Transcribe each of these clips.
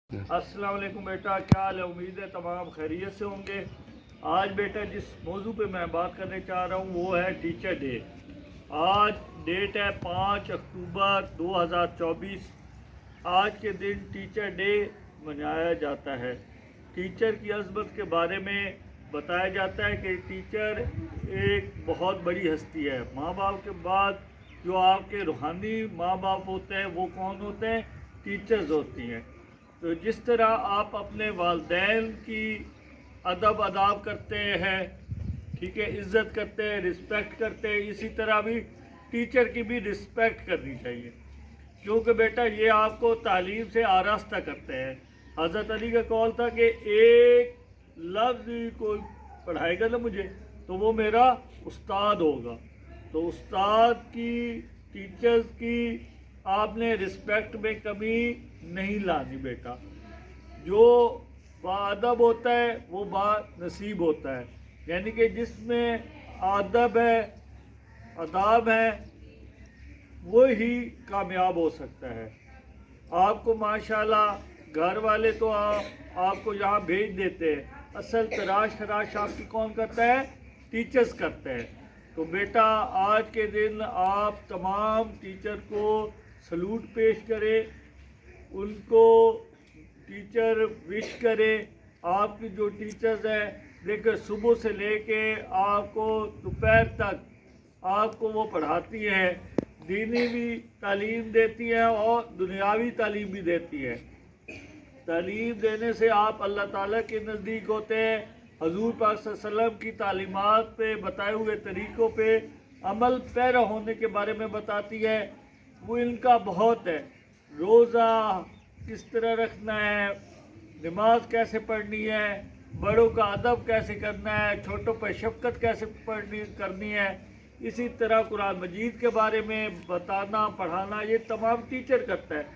अस्सलाम वालेकुम बेटा, क्या हाल है? उम्मीद है तमाम खैरियत से होंगे। आज बेटा जिस मौजू पे मैं बात करने चाह रहा हूँ वो है टीचर डे। आज डेट है 5 अक्टूबर 2024। आज के दिन टीचर डे मनाया जाता है। टीचर की अज़मत के बारे में बताया जाता है कि टीचर एक बहुत बड़ी हस्ती है। माँ बाप के बाद जो आपके रूहानी माँ बाप होते हैं वो कौन होते हैं? टीचर्स होती हैं। तो जिस तरह आप अपने वालिदैन की अदब अदाब करते हैं, ठीक है, इज़्ज़त करते हैं, रिस्पेक्ट करते हैं, इसी तरह भी टीचर की भी रिस्पेक्ट करनी चाहिए, क्योंकि बेटा ये आपको तालीम से आरास्ता करते हैं। हज़रत अली का कौल था कि एक लफ्ज़ कोई पढ़ाएगा ना मुझे तो वो मेरा उस्ताद होगा। तो उस्ताद की, टीचर्स की आपने रिस्पेक्ट में कमी नहीं लानी बेटा। जो बाअदब होता है वो बानसीब होता है, यानी कि जिसमें आदब है, अदाब है, वो ही कामयाब हो सकता है। आपको माशाल्लाह घर वाले तो आपको यहाँ भेज देते हैं, असल तराश आपकी कौन करता है? टीचर्स करते हैं। तो बेटा आज के दिन आप तमाम टीचर को सलूट पेश करें, उनको टीचर विश करें। आपकी जो टीचर्स हैं देखिए, सुबह से लेके आपको दोपहर तक आपको वो पढ़ाती हैं, दीनी भी तालीम देती हैं और दुनियावी तालीम भी देती है। तालीम देने से आप अल्लाह ताला के नज़दीक होते हैं। हजूर पाक सल्लल्लाहु अलैहि वसल्लम की तालीमात पे, बताए हुए तरीक़ों पे अमल पैरा होने के बारे में बताती है। वो इनका बहुत है, रोज़ा किस तरह रखना है, नमाज कैसे पढ़नी है, बड़ों का अदब कैसे करना है, छोटों पर शफ़क़त कैसे करनी है, इसी तरह कुरान मजीद के बारे में बताना पढ़ाना ये तमाम टीचर करता है।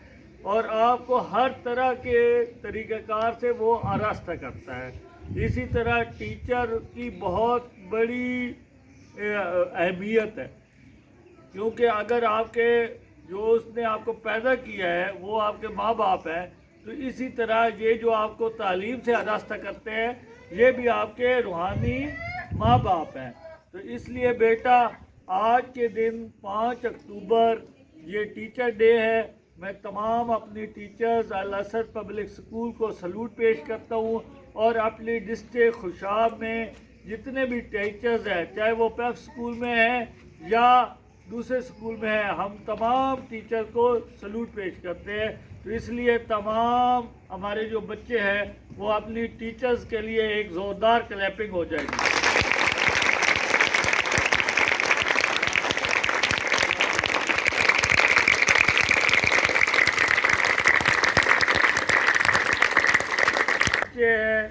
और आपको हर तरह के तरीक़ाकार से वो आरास्ता करता है। इसी तरह टीचर की बहुत बड़ी अहमियत है, क्योंकि अगर आपके जो उसने आपको पैदा किया है वो आपके माँ बाप हैं, तो इसी तरह ये जो आपको तालीम से आरास्ता करते हैं ये भी आपके रूहानी माँ बाप हैं। तो इसलिए बेटा आज के दिन 5 अक्टूबर ये टीचर डे है। मैं तमाम अपनी टीचर्स अल असर पब्लिक स्कूल को सलूट पेश करता हूँ, और अपनी डिस्ट्रिक्ट खुशाब में जितने भी टीचर्स हैं, चाहे वो पेफ स्कूल में हैं या दूसरे स्कूल में है, हम तमाम टीचर को सलूट पेश करते हैं। तो इसलिए तमाम हमारे जो बच्चे हैं वो अपनी टीचर्स के लिए एक ज़ोरदार क्लैपिंग हो जाएगी। बच्चे हैं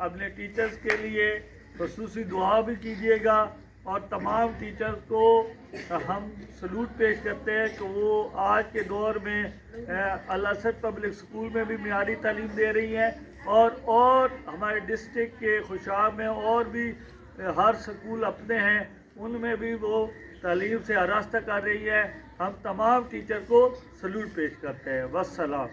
अपने टीचर्स के लिए ख़ुसूसी दुआ भी कीजिएगा, और तमाम टीचर्स को हम सलूट पेश करते हैं कि वो आज के दौर में अल असद पब्लिक स्कूल में भी मियारी तालीम दे रही हैं, और हमारे डिस्ट्रिक्ट के खुशाब में और भी हर स्कूल अपने हैं, उनमें भी वो तालीम से आरास्ता कर रही है। हम तमाम टीचर को सलूट पेश करते हैं। वस्सलाम।